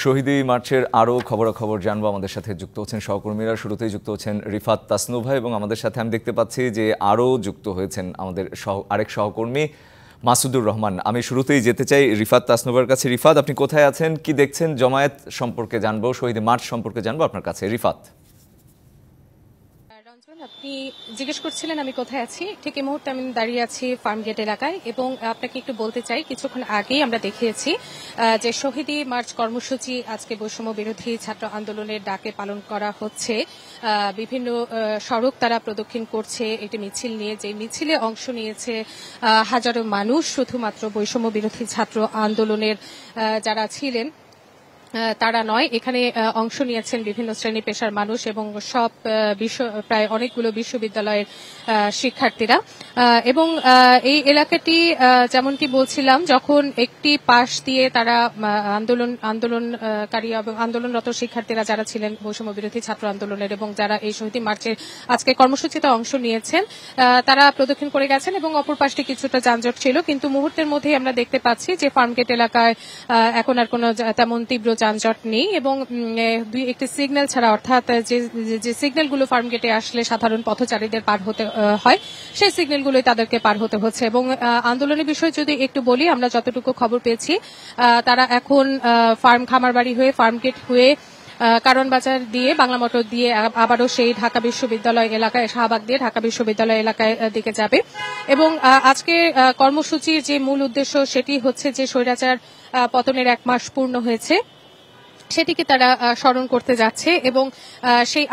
শহীদি মার্চের আরও খবরাখবর জানবো। আমাদের সাথে যুক্ত হচ্ছেন সহকর্মীরা। শুরুতেই যুক্ত হচ্ছেন রিফাত তাসনুভা এবং আমাদের সাথে আমি দেখতে পাচ্ছি যে আরও যুক্ত হয়েছেন আমাদের আরেক সহকর্মী মাসুদুর রহমান। আমি শুরুতেই যেতে চাই রিফাত তাসনুভার কাছে। রিফাত, আপনি কোথায় আছেন, কি দেখছেন? জামায়াত সম্পর্কে জানবো, শহীদি মার্চ সম্পর্কে জানবো আপনার কাছে। রিফাত, আপনি জিজ্ঞেস করছিলেন আমি কোথায় আছি। ঠিক এই মুহূর্তে আমি দাঁড়িয়ে আছি ফার্মগেট এলাকায় এবং আপনাকে একটু বলতে চাই, কিছুক্ষণ আগেই আমরা দেখিয়েছি যে শহীদি মার্চ কর্মসূচি আজকে বৈষম্য বিরোধী ছাত্র আন্দোলনের ডাকে পালন করা হচ্ছে। বিভিন্ন সড়ক তারা প্রদক্ষিণ করছে একটি মিছিল নিয়ে, যে মিছিলে অংশ নিয়েছে হাজারো মানুষ। শুধুমাত্র বৈষম্য বিরোধী ছাত্র আন্দোলনের যারা ছিলেন তারা নয়, এখানে অংশ নিয়েছেন বিভিন্ন শ্রেণী পেশার মানুষ এবং সব প্রায় অনেকগুলো বিশ্ববিদ্যালয়ের শিক্ষার্থীরা। এবং এই এলাকাটি যেমনটি বলছিলাম, যখন একটি পাশ দিয়ে তারা আন্দোলনকারী এবং আন্দোলনরত শিক্ষার্থীরা যারা ছিলেন বৈষম্য বিরোধী ছাত্র আন্দোলনের এবং যারা এই শহীদি মার্চের আজকে কর্মসূচিতে অংশ নিয়েছেন, তারা প্রদক্ষিণ করে গেছেন এবং অপর পাশটি কিছুটা যানজট ছিল। কিন্তু মুহূর্তের মধ্যেই আমরা দেখতে পাচ্ছি যে ফার্মগেট এলাকায় এখন আর কোনো তেমন তীব্র যানজট নেই এবং দুই একটি সিগন্যাল ছাড়া, অর্থাৎ যে সিগন্যালগুলো ফার্মগেটে আসলে সাধারণ পথচারীদের পার হতে হয়, সেই সিগন্যালগুলোই তাদেরকে পার হতে হচ্ছে। এবং আন্দোলনের বিষয়ে যদি একটু বলি, আমরা যতটুকু খবর পেয়েছি তারা এখন খামারবাড়ি হয়ে ফার্মগেট হয়ে কারণ বাজার দিয়ে বাংলা মোটর দিয়ে আবারও সেই ঢাকা বিশ্ববিদ্যালয় এলাকায়, শাহবাগ দিয়ে ঢাকা বিশ্ববিদ্যালয় এলাকায় দিকে যাবে। এবং আজকে কর্মসূচির যে মূল উদ্দেশ্য সেটি হচ্ছে যে স্বৈরাচার পতনের 1 মাস পূর্ণ হয়েছে, সেটিকে তারা স্মরণ করতে যাচ্ছে এবং সেই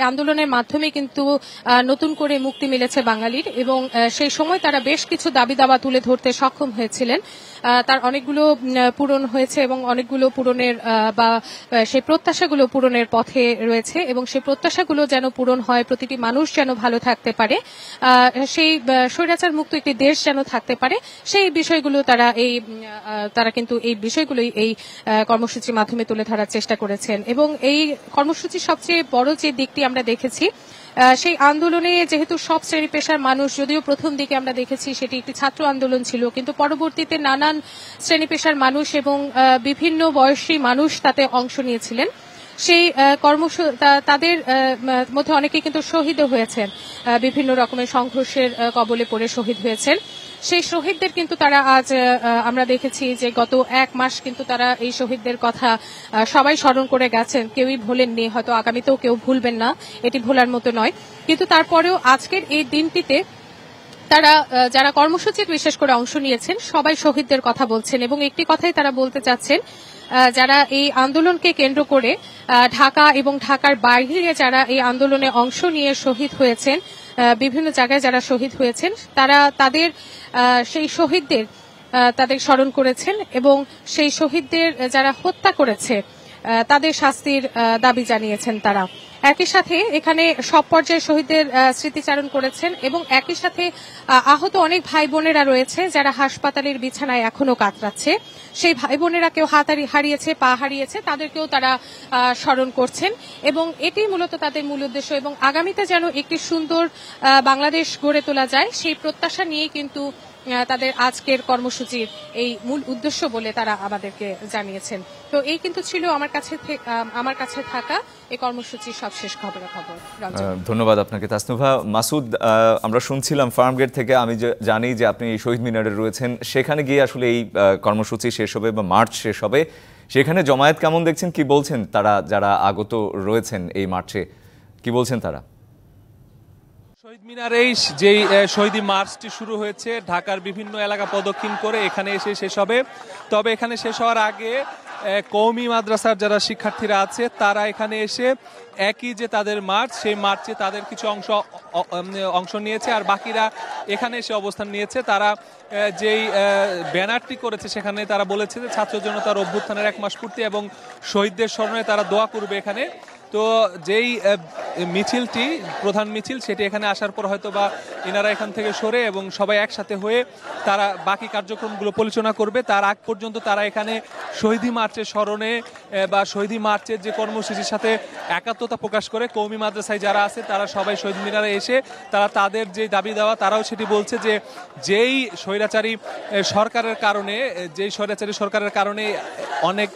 আন্দোলনের মাধ্যমে কিন্তু নতুন করে মুক্তি মিলেছে বাঙালির। এবং সেই সময় তারা বেশ কিছু দাবি দাওয়া তুলে ধরতে সক্ষম হয়েছিলেন, তার অনেকগুলো পূরণ হয়েছে এবং অনেকগুলো পূরণের বা সেই প্রত্যাশাগুলো পূরণের পথে রয়েছে এবং সেই প্রত্যাশাগুলো যেন পূরণ হয়, প্রতিটি মানুষ যেন ভালো থাকতে পারে, সেই স্বৈরাচার মুক্ত একটি দেশ যেন থাকতে পারে, সেই বিষয়গুলো তারা কিন্তু এই বিষয়গুলোই এই কর্মসূচির মাধ্যমে তুলে ধরার চেষ্টা করেছেন। এবং এই কর্মসূচির সবচেয়ে বড় যে দিকটি আমরা দেখেছি, সেই আন্দোলনে যেহেতু সব শ্রেণী পেশার মানুষ, যদিও প্রথম দিকে আমরা দেখেছি সেটি একটি ছাত্র আন্দোলন ছিল, কিন্তু পরবর্তীতে নানান শ্রেণী পেশার মানুষ এবং বিভিন্ন বয়সী মানুষ তাতে অংশ নিয়েছিলেন। সেই তাদের মধ্যে অনেকে কিন্তু শহীদও হয়েছেন, বিভিন্ন রকমের সংঘর্ষের কবলে পড়ে শহীদ হয়েছেন। সেই শহীদদের কিন্তু তারা আজ আমরা দেখেছি যে গত 1 মাস কিন্তু তারা এই শহীদদের কথা সবাই স্মরণ করে গেছেন, কেউই ভোলেননি, হয়তো আগামীতেও কেউ ভুলবেন না, এটি ভোলার মতো নয়। কিন্তু তারপরেও আজকের এই দিনটিতে তারা যারা কর্মসূচিতে বিশেষ করে অংশ নিয়েছেন সবাই শহীদদের কথা বলছেন এবং একটি কথাই তারা বলতে চাচ্ছেন, যারা এই আন্দোলনকে কেন্দ্র করে ঢাকা এবং ঢাকার বাইরে যারা এই আন্দোলনে অংশ নিয়ে শহীদ হয়েছেন, বিভিন্ন জায়গায় যারা শহীদ হয়েছেন, তারা তাদের সেই শহীদদের তাদের স্মরণ করেছেন এবং সেই শহীদদের যারা হত্যা করেছে তাদের শাস্তির দাবি জানিয়েছেন তারা। একই সাথে এখানে সব পর্যায়ে শহীদদের স্মৃতিচারণ করেছেন এবং একই সাথে আহত অনেক ভাই বোনেরা রয়েছে যারা হাসপাতালের বিছানায় এখনো কাতরাচ্ছে। সেই ভাই বোনেরা কেউ হাত হারিয়েছে, পা হারিয়েছে, তাদেরকেও তারা স্মরণ করছেন এবং এটি মূলত তাদের মূল উদ্দেশ্য। এবং আগামীতে যেন একটি সুন্দর বাংলাদেশ গড়ে তোলা যায়, সেই প্রত্যাশা নিয়েই কিন্তু তাদের আজকের কর্মসূচির এই মূল উদ্দেশ্য বলে তারা আমাদেরকে জানিয়েছেন। তো এই কিন্তু ছিল আমার কাছে থাকা এই কর্মসূচির সবশেষ খবরাখবর। ধন্যবাদ আপনাকে তাসনুভা। মাসুদ, আমরা শুনছিলাম ফার্মগেট থেকে, আমি জানি যে আপনি এই শহীদ মিনারে রয়েছেন, সেখানে গিয়ে আসলে এই কর্মসূচি শেষ হবে বা মার্চ শেষ হবে, সেখানে জামায়াত কেমন দেখছেন, কি বলছেন তারা, যারা আগত রয়েছেন এই মার্চে, কি বলছেন তারা? শহীদ মিনারেই যেই শহীদি মার্চটি শুরু হয়েছে, ঢাকার বিভিন্ন এলাকা প্রদক্ষিণ করে এখানে এসে শেষ হবে। তবে এখানে শেষ হওয়ার আগে কওমি মাদ্রাসার যারা শিক্ষার্থীরা আছে তারা এখানে এসে একই যে তাদের মার্চ, সেই মার্চে তাদের কিছু অংশ নিয়েছে আর বাকিরা এখানে এসে অবস্থান নিয়েছে। তারা যেই ব্যানারটি করেছে সেখানে তারা বলেছে যে ছাত্র জনতার অভ্যুত্থানের 1 মাস পূর্তি এবং শহীদদের স্মরণে তারা দোয়া করবে এখানে। তো যেই মিছিলটি প্রধান মিছিল, সেটি এখানে আসার পর হয়তো বা এনারা এখান থেকে সরে এবং সবাই একসাথে হয়ে তারা বাকি কার্যক্রমগুলো পরিচালনা করবে। তার আগ পর্যন্ত তারা এখানে শহীদি মার্চের স্মরণে বা শহীদি মার্চের যে কর্মসূচির সাথে একাত্মতা প্রকাশ করে কওমি মাদ্রাসায় যারা আছে তারা সবাই শহীদ মিনারে এসে তারা তাদের যে দাবি দেওয়া, তারাও সেটি বলছে যে যেই স্বৈরাচারী সরকারের কারণে অনেক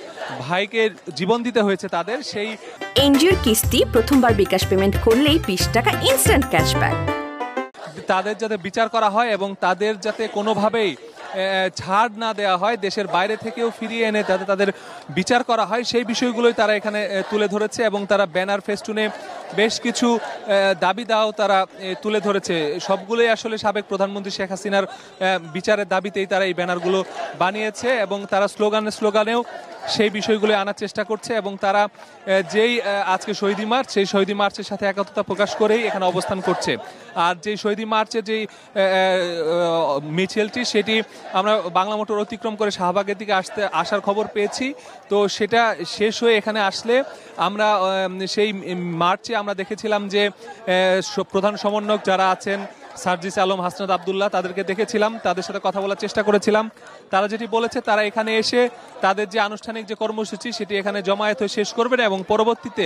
ভাইকে জীবন দিতে হয়েছে তাদের, সেই এনজিওর কিস্তি প্রথমবার বিকাশ পেমেন্ট করলেই 20 টাকা ইনস্ট্যান্ট ক্যাশব্যাক। তাদের যাতে বিচার করা হয় এবং তাদের যাতে কোনোভাবেই ছাড় না দেওয়া হয়, দেশের বাইরে থেকেও ফিরিয়ে এনে যাতে তাদের বিচার করা হয়, সেই বিষয়গুলোই তারা এখানে তুলে ধরেছে এবং তারা ব্যানার ফেস্টুনে বেশ কিছু দাবি দাও তারা তুলে ধরেছে। সবগুলোই আসলে সাবেক প্রধানমন্ত্রী শেখ হাসিনার বিচারের দাবিতেই তারা এই ব্যানারগুলো বানিয়েছে এবং তারা স্লোগানেও সেই বিষয়গুলো আনার চেষ্টা করছে এবং তারা যেই আজকে শহীদ মার্চ, সেই শহীদ মার্চের সাথে একত্রতা প্রকাশ করেই এখানে অবস্থান করছে। আর যেই শহীদ মার্চের যেই মিছিলটি, সেটি আমরা বাংলা মোটর অতিক্রম করে শাহবাগের দিকে আসার খবর পেয়েছি। তো সেটা শেষ হয়ে এখানে আসলে আমরা সেই মার্চে আমরা দেখেছিলাম যে প্রধান সমন্বয়ক যারা আছেন সার্জিস আলম, হাসনাত আব্দুল্লাহ, তাদেরকে দেখেছিলাম, তাদের সাথে কথা বলার চেষ্টা করেছিলাম। তারা যেটি বলেছে, তারা এখানে এসে তাদের যে আনুষ্ঠানিক যে কর্মসূচি সেটি এখানে জমায়েত হয়ে শেষ করবেন এবং পরবর্তীতে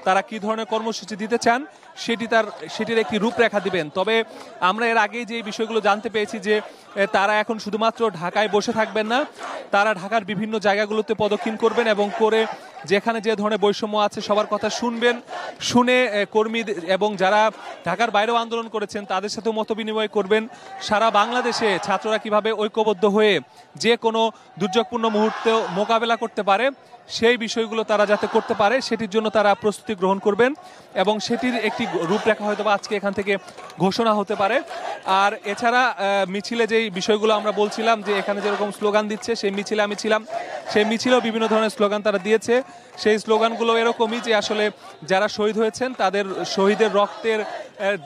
তারা কি ধরনের কর্মসূচি দিতে চান সেটির একটি রূপরেখা দিবেন। তবে আমরা এর আগেই যে বিষয়গুলো জানতে পেরেছি যে তারা এখন শুধুমাত্র ঢাকায় বসে থাকবেন না, তারা ঢাকার বিভিন্ন জায়গাগুলোতে পদক্ষেপ করবেন এবং করে যেখানে যে ধরনের বৈষম্য আছে সবার কথা শুনবেন, শুনে কর্মী এবং যারা ঢাকার বাইরেও আন্দোলন করেছেন তাদের সাথেও মত বিনিময় করবেন। সারা বাংলাদেশে ছাত্ররা কিভাবে ঐক্যবদ্ধ হয়ে যে কোনো দুর্যোগপূর্ণ মুহূর্তেও মোকাবেলা করতে পারে সেই বিষয়গুলো তারা যাতে করতে পারে সেটির জন্য তারা প্রস্তুতি গ্রহণ করবেন এবং সেটির একটি রূপরেখা হয়তো আজকে এখান থেকে ঘোষণা হতে পারে। আর এছাড়া মিছিলে যেই বিষয়গুলো আমরা বলছিলাম যে এখানে যেরকম স্লোগান দিচ্ছে, সেই মিছিলে আমি ছিলাম, সেই মিছিলেও বিভিন্ন ধরনের স্লোগান তারা দিয়েছে। সেই স্লোগানগুলো এরকমই যে আসলে যারা শহীদ হয়েছেন তাদের শহীদের রক্তের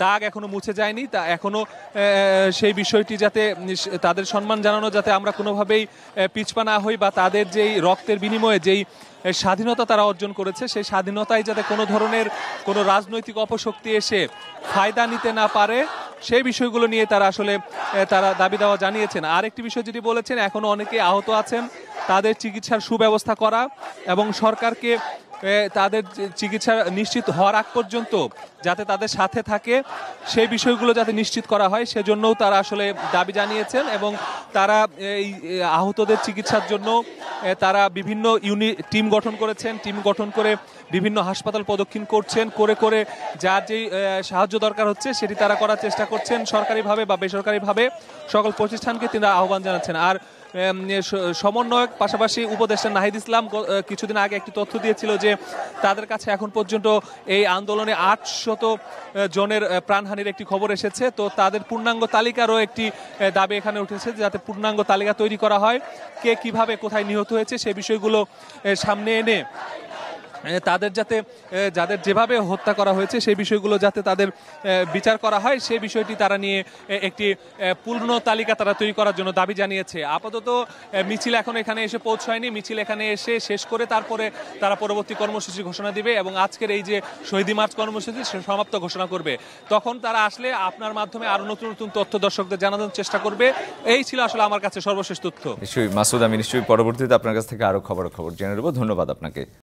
দাগ এখনো মুছে যায়নি, তা এখনো সেই বিষয়টি যাতে তাদের সম্মান জানানো, যাতে আমরা কোনোভাবেই পিছপা না হই বা তাদের যেই রক্তের বিনিময়ে যেই স্বাধীনতা তারা অর্জন করেছে সেই স্বাধীনতায় যাতে কোনো ধরনের কোনো রাজনৈতিক অপশক্তি এসে ফায়দা নিতে না পারে সেই বিষয়গুলো নিয়ে তারা আসলে তারা দাবি দেওয়া জানিয়েছেন। আর একটি বিষয় যেটি বলেছেন, এখনো অনেকে আহত আছেন, তাদের চিকিৎসার সুব্যবস্থা করা এবং সরকারকে তাদের চিকিৎসা নিশ্চিত হওয়ার আগ পর্যন্ত যাতে তাদের সাথে থাকে সেই বিষয়গুলো যাতে নিশ্চিত করা হয় সেজন্যও তারা আসলে দাবি জানিয়েছেন এবং তারা এই আহতদের চিকিৎসার জন্য তারা বিভিন্ন টিম গঠন করেছেন, টিম গঠন করে বিভিন্ন হাসপাতাল প্রদক্ষিণ করছেন, করে যার যেই সাহায্য দরকার হচ্ছে সেটি তারা করার চেষ্টা করছেন সরকারিভাবে বা বেসরকারিভাবে সকল প্রতিষ্ঠানকে তিনি আহ্বান জানাচ্ছেন। আর সমন্বয়ক পাশাপাশি উপদেষ্টা নাহিদ ইসলাম কিছুদিন আগে একটি তথ্য দিয়েছিল যে তাদের কাছে এখন পর্যন্ত এই আন্দোলনে 800 জনের প্রাণহানির একটি খবর এসেছে। তো তাদের পূর্ণাঙ্গ তালিকারও একটি দাবি এখানে উঠেছে যাতে পূর্ণাঙ্গ তালিকা তৈরি করা হয়, কে কিভাবে কোথায় নিহত হয়েছে সেই বিষয়গুলো সামনে এনে তাদের যাদের যেভাবে হত্যা করা হয়েছে সেই বিষয়গুলো যাতে তাদের বিচার করা হয় সেই বিষয়টি তারা নিয়ে একটি পূর্ণ তালিকা তারা তৈরি করার জন্য দাবি জানিয়েছে। আপাতত মিছিল এখন এখানে এসে পৌঁছায়নি, মিছিল এখানে এসে শেষ করে তারপরে তারা পরবর্তী কর্মসূচি ঘোষণা দিবে এবং আজকের এই যে শহীদ মার্চ কর্মসূচি সমাপ্ত ঘোষণা করবে। তখন তারা আসলে আপনার মাধ্যমে আরো নতুন নতুন তথ্য দর্শকদের জানানোর চেষ্টা করবে। এই ছিল আসলে আমার কাছে সর্বশেষ তথ্য। নিশ্চয়ই মাসুদ, আমি নিশ্চয়ই পরবর্তীতে আপনার কাছ থেকে আরো খবর জেনে নেব। ধন্যবাদ আপনাকে।